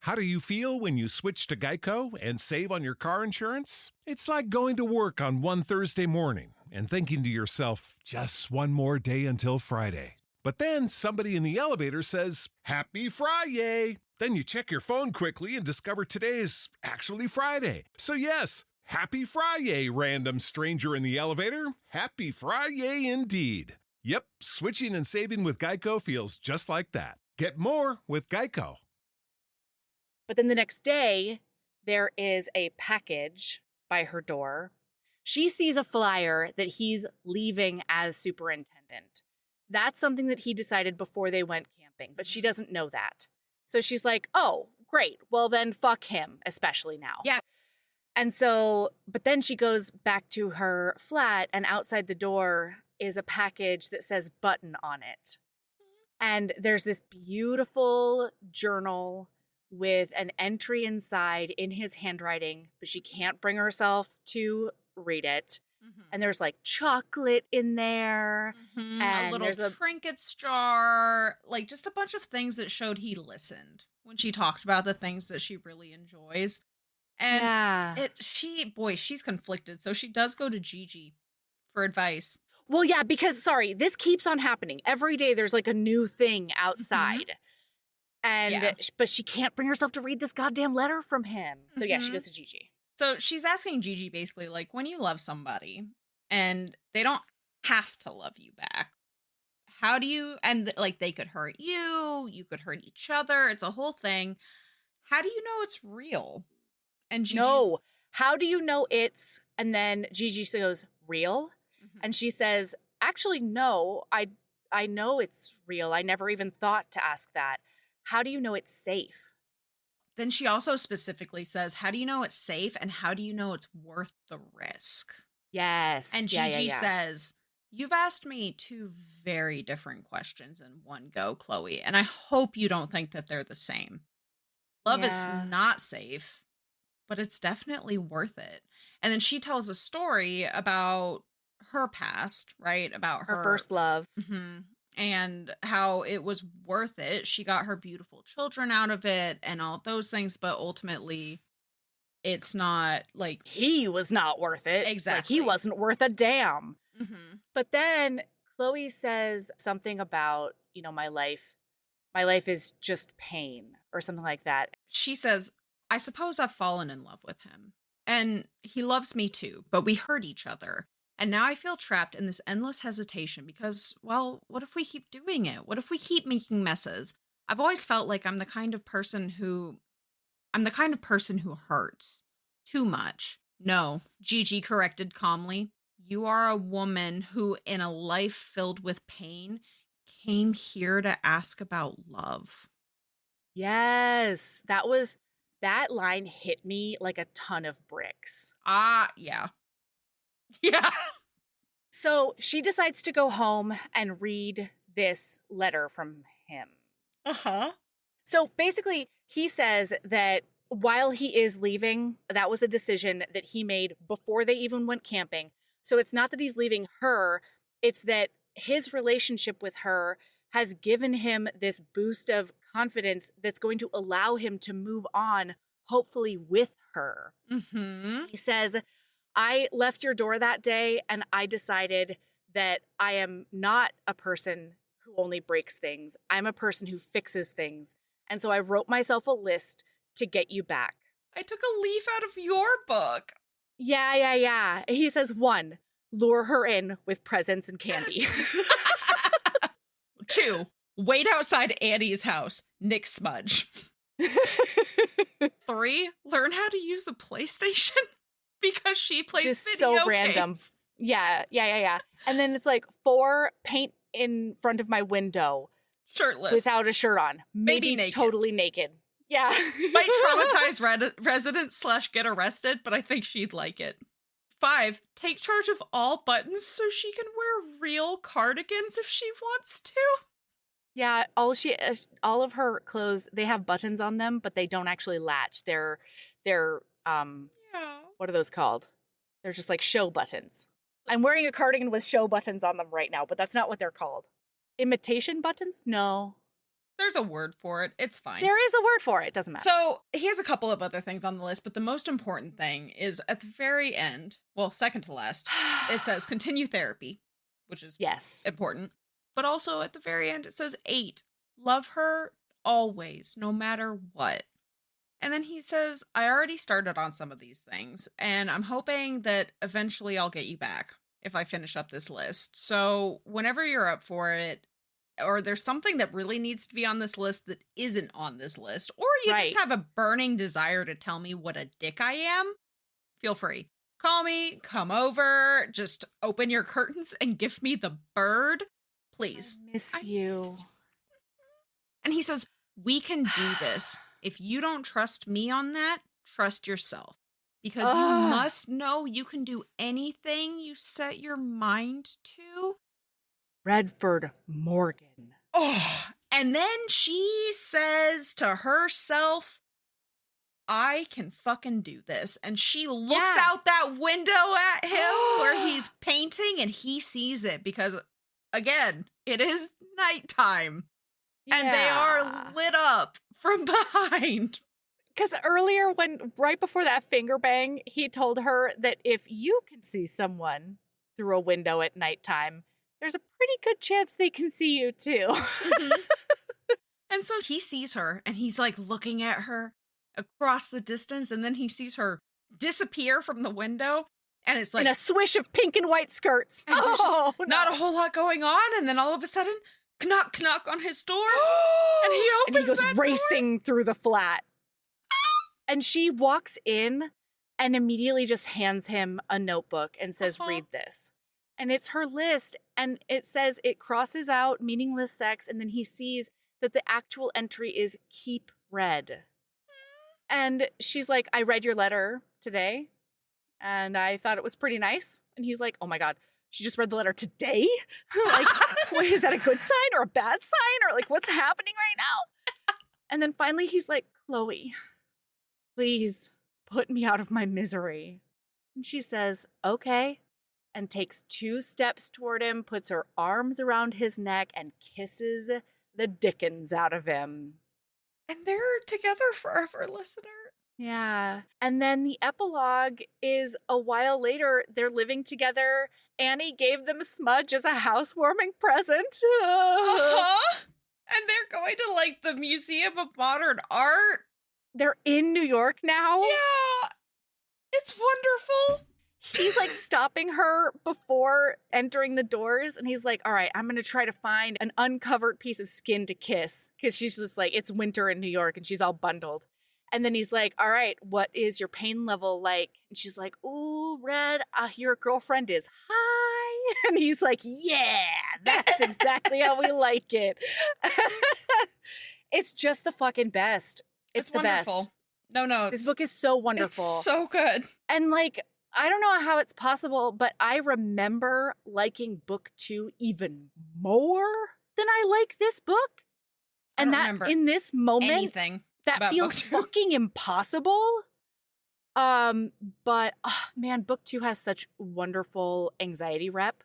How do you feel when you switch to Geico and save on your car insurance? It's like going to work on one Thursday morning and thinking to yourself, just one more day until Friday. But then somebody in the elevator says, Happy Friday! Then you check your phone quickly and discover today is actually Friday. So yes, Happy Friday, random stranger in the elevator. Happy Friday indeed. Yep, switching and saving with Geico feels just like that. Get more with Geico. But then the next day, there is a package by her door. She sees a flyer that he's leaving as superintendent. That's something that he decided before they went camping, but she doesn't know that. So she's like, oh, great. Well, then fuck him, especially now. Yeah. And so, but then she goes back to her flat, and outside the door is a package that says button on it. And there's this beautiful journal with an entry inside in his handwriting, but she can't bring herself to read it. Mm-hmm. And there's like chocolate in there. Mm-hmm. And a little there's trinkets jar, like just a bunch of things that showed he listened when she talked about the things that she really enjoys. And yeah. she's conflicted. So she does go to Gigi for advice. Well, yeah, because, sorry, this keeps on happening. Every day there's like a new thing outside. Mm-hmm. And but she can't bring herself to read this goddamn letter from him. So yeah, she goes to Gigi. So she's asking Gigi basically, like, when you love somebody and they don't have to love you back, how do you, and like they could hurt you, you could hurt each other. It's a whole thing. How do you know it's real? And Gigi's, no, how do you know it's, and then Gigi goes, real? Mm-hmm. And she says, actually, no, I know it's real. I never even thought to ask that. How do you know it's safe? Then she also specifically says, how do you know it's safe and how do you know it's worth the risk? Yes. And Gigi says, you've asked me two very different questions in one go, Chloe, and I hope you don't think that they're the same. Love is not safe, but it's definitely worth it. And then she tells a story about her past, right? About her first love. Mm-hmm. And how it was worth it. She got her beautiful children out of it and all of those things. But ultimately, it's not like... He was not worth it. Exactly. Like, he wasn't worth a damn. Mm-hmm. But then Chloe says something about, you know, my life is just pain or something like that. She says, I suppose I've fallen in love with him. And he loves me too, but we hurt each other. And now I feel trapped in this endless hesitation because, well, what if we keep doing it? What if we keep making messes? I've always felt like I'm the kind of person who hurts too much. No, Gigi corrected calmly. You are a woman who, in a life filled with pain, came here to ask about love. Yes, that line hit me like a ton of bricks. Yeah. Yeah. So she decides to go home and read this letter from him. Uh-huh. So basically, he says that while he is leaving, that was a decision that he made before they even went camping. So it's not that he's leaving her, it's that his relationship with her has given him this boost of confidence that's going to allow him to move on, hopefully with her. Mm-hmm. He says, I left your door that day and I decided that I am not a person who only breaks things. I'm a person who fixes things. And so I wrote myself a list to get you back. I took a leaf out of your book. Yeah. He says, 1, lure her in with presents and candy. 2, wait outside Annie's house, Nick Smudge. 3, learn how to use the PlayStation. Because she plays just video so random. games. Yeah. And then it's like 4, paint in front of my window. Shirtless. Without a shirt on. Maybe naked. Totally naked. Yeah. Might traumatize residents / get arrested, but I think she'd like it. 5, take charge of all buttons so she can wear real cardigans if she wants to. Yeah, all of her clothes, they have buttons on them, but they don't actually latch. They're what are those called? They're just like show buttons. I'm wearing a cardigan with show buttons on them right now, but that's not what they're called. Imitation buttons? No. There's a word for it. It's fine. There is a word for it. Doesn't matter. So he has a couple of other things on the list, but the most important thing is at the very end, well, second to last, it says continue therapy, which is yes. important. But also at the very end, it says 8, love her always, no matter what. And then he says, I already started on some of these things, and I'm hoping that eventually I'll get you back if I finish up this list. So whenever you're up for it, or there's something that really needs to be on this list that isn't on this list, or you just have a burning desire to tell me what a dick I am, feel free. Call me, come over, just open your curtains and give me the bird, please. I miss you. And he says, we can do this. If you don't trust me on that, trust yourself. Because you must know you can do anything you set your mind to. Redford Morgan. Oh, and then she says to herself, I can fucking do this. And she looks out that window at him where he's painting and he sees it because, again, it is nighttime. And they are lit up from behind. Because earlier, right before that finger bang, he told her that if you can see someone through a window at nighttime, there's a pretty good chance they can see you too. Mm-hmm. And so he sees her and he's like looking at her across the distance, and then he sees her disappear from the window, and it's like in a swish of pink and white skirts. And there's just not a whole lot going on, and then all of a sudden, knock, knock on his door, and he opens and he goes that racing through the flat. And she walks in and immediately just hands him a notebook and says, read this. And it's her list, and it says it crosses out meaningless sex, and then he sees that the actual entry is keep red. And she's like, I read your letter today, and I thought it was pretty nice. And he's like, oh my God, she just read the letter today? Like, wait, is that a good sign or a bad sign? Or like, what's happening right now? And then finally he's like, Chloe, please put me out of my misery. And she says, okay, and takes 2 steps toward him, puts her arms around his neck, and kisses the dickens out of him. And they're together forever, listener. Yeah. And then the epilogue is a while later, they're living together. Annie gave them Smudge as a housewarming present. And they're going to like the Museum of Modern Art. They're in New York now. Yeah. It's wonderful. He's like stopping her before entering the doors. And he's like, all right, I'm going to try to find an uncovered piece of skin to kiss. Because she's just like, it's winter in New York and she's all bundled. And then he's like, all right, what is your pain level like? And she's like, ooh, Red, your girlfriend is high. And he's like, yeah, that's exactly how we like it. It's just the fucking best. It's the wonderful. best. No. This book is so wonderful. It's so good. And like, I don't know how it's possible, but I remember liking book 2 even more than I like this book. And that in this moment, that feels fucking impossible. But man, book 2 has such wonderful anxiety rep.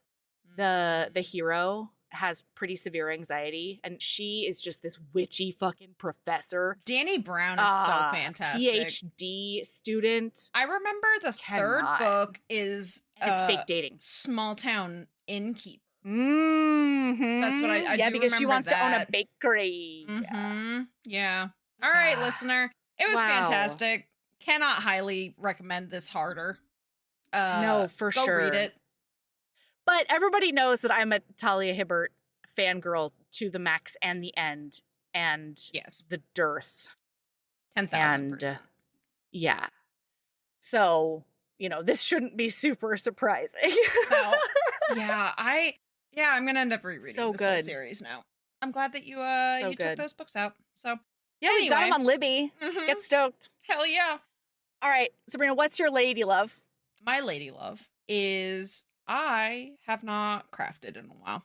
The hero has pretty severe anxiety, and she is just this witchy fucking professor. Danny Brown is so fantastic. PhD student. I remember the third book is it's fake dating. Small town innkeeper. Mm-hmm. That's what I yeah, do because she wants that. to own a bakery. Mm-hmm. Yeah. All right, listener. It was fantastic. Cannot highly recommend this harder. No, for go sure. Go read it. But everybody knows that I'm a Talia Hibbert fangirl to the max and the end. And the dearth. 10,000%. Yeah. So, this shouldn't be super surprising. No. I'm going to end up rereading this whole series now. I'm glad that you took those books out. So, yeah, anyway. you got them on Libby. Mm-hmm. Get stoked. Hell yeah. All right, Sabrina, what's your lady love? My lady love is I have not crafted in a while.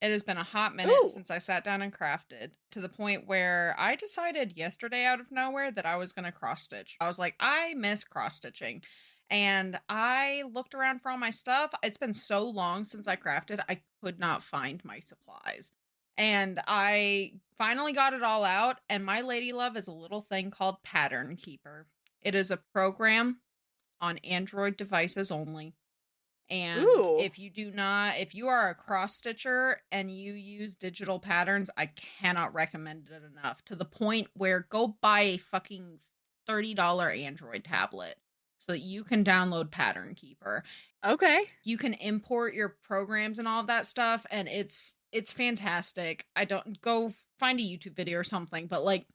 It has been a hot minute since I sat down and crafted, to the point where I decided yesterday out of nowhere that I was going to cross stitch. I was like, I miss cross stitching. And I looked around for all my stuff. It's been so long since I crafted, I could not find my supplies. And I finally got it all out. And my lady love is a little thing called Pattern Keeper. It is a program on Android devices only. And Ooh. if you are a cross stitcher and you use digital patterns, I cannot recommend it enough, to the point where go buy a fucking $30 Android tablet so that you can download Pattern Keeper. Okay. You can import your programs and all of that stuff, and it's fantastic. I don't go find a YouTube video or something, but like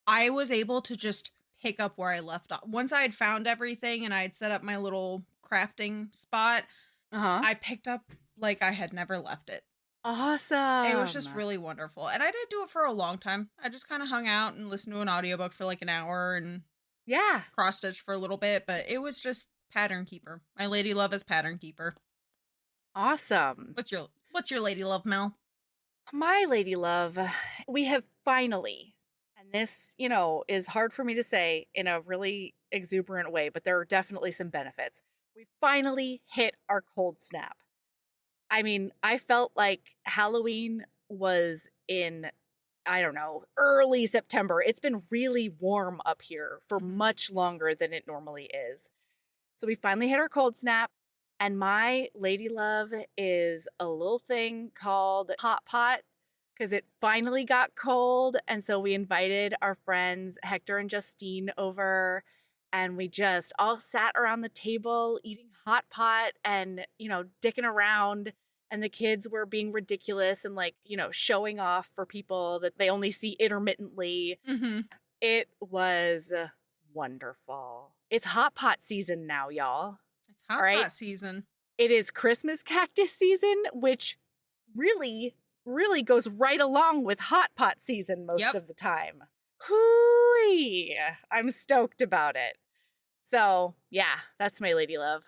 I was able to just pick up where I left off. Once I had found everything and I had set up my little crafting spot, I picked up like I had never left it. Awesome. It was just really wonderful. And I didn't do it for a long time. I just kind of hung out and listened to an audiobook for like an hour and cross-stitched for a little bit, but it was just Pattern Keeper. My lady love is Pattern Keeper. Awesome. What's your lady love, Mel? My lady love, we have finally, and this, is hard for me to say in a really exuberant way, but there are definitely some benefits. We finally hit our cold snap. I mean, I felt like Halloween was in, I don't know, early September. It's been really warm up here for much longer than it normally is. So we finally hit our cold snap, and my lady love is a little thing called Hot Pot, because it finally got cold. And so we invited our friends Hector and Justine over, and we just all sat around the table eating hot pot and, dicking around. And the kids were being ridiculous and showing off for people that they only see intermittently. Mm-hmm. It was wonderful. It's hot pot season now, y'all. It's hot pot season. It is Christmas cactus season, which really, really goes right along with hot pot season most of the time. Hooey! I'm stoked about it. So, yeah, that's my lady love.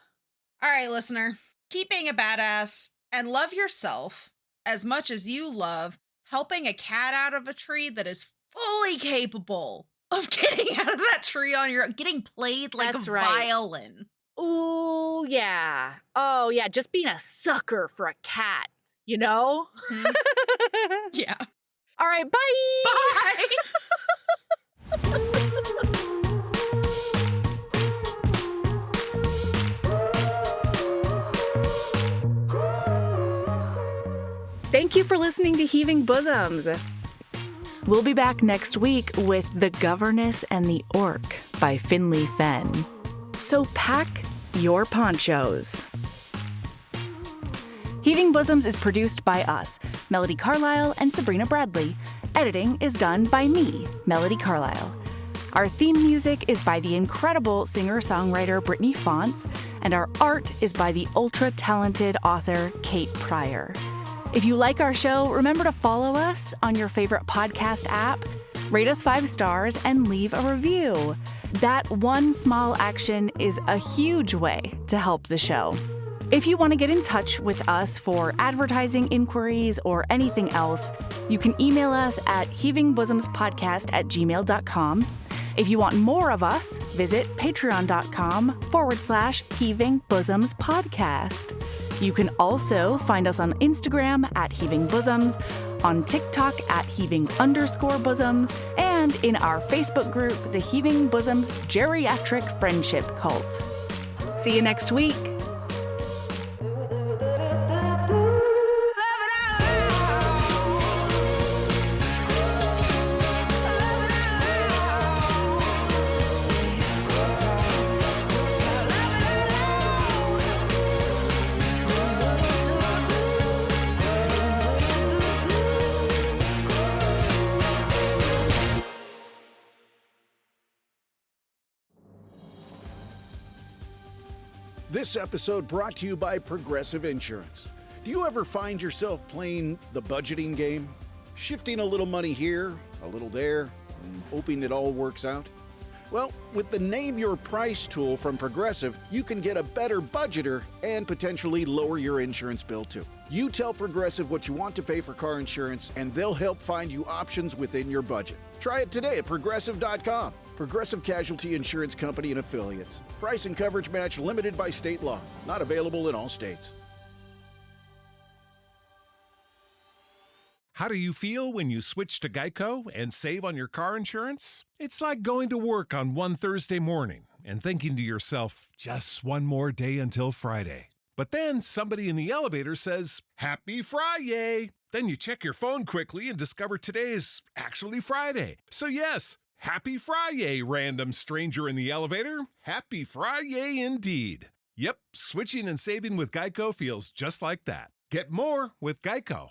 All right, listener. Keep being a badass and love yourself as much as you love helping a cat out of a tree that is fully capable of getting out of that tree on your own, getting played like That's a right. violin. Ooh, yeah. Oh, yeah, just being a sucker for a cat, Mm-hmm. Yeah. All right, bye! Bye! Thank you for listening to Heaving Bosoms. We'll be back next week with The Governess and the Orc by Finley Fenn. So pack your ponchos. Heaving Bosoms is produced by us, Melody Carlisle and Sabrina Bradley. Editing is done by me, Melody Carlisle. Our theme music is by the incredible singer-songwriter Brittany Fonts, and our art is by the ultra-talented author Kate Pryor. If you like our show, remember to follow us on your favorite podcast app, rate us 5 stars, and leave a review. That one small action is a huge way to help the show. If you want to get in touch with us for advertising inquiries or anything else, you can email us at heavingbosomspodcast@gmail.com. If you want more of us, visit patreon.com/heavingbosomspodcast. You can also find us on Instagram at Heaving Bosoms, on TikTok at Heaving_Bosoms, and in our Facebook group, the Heaving Bosoms Geriatric Friendship Cult. See you next week. This episode brought to you by Progressive Insurance. Do you ever find yourself playing the budgeting game? Shifting a little money here, a little there, and hoping it all works out? Well, with the Name Your Price tool from Progressive, you can get a better budgeter and potentially lower your insurance bill too. You tell Progressive what you want to pay for car insurance, and they'll help find you options within your budget. Try it today at Progressive.com. Progressive Casualty Insurance Company and Affiliates. Price and coverage match limited by state law. Not available in all states. How do you feel when you switch to Geico and save on your car insurance? It's like going to work on one Thursday morning and thinking to yourself, just one more day until Friday. But then somebody in the elevator says, Happy Friday! Then you check your phone quickly and discover today is actually Friday. So yes, Happy Friday, random stranger in the elevator. Happy Friday indeed. Yep, switching and saving with Geico feels just like that. Get more with Geico.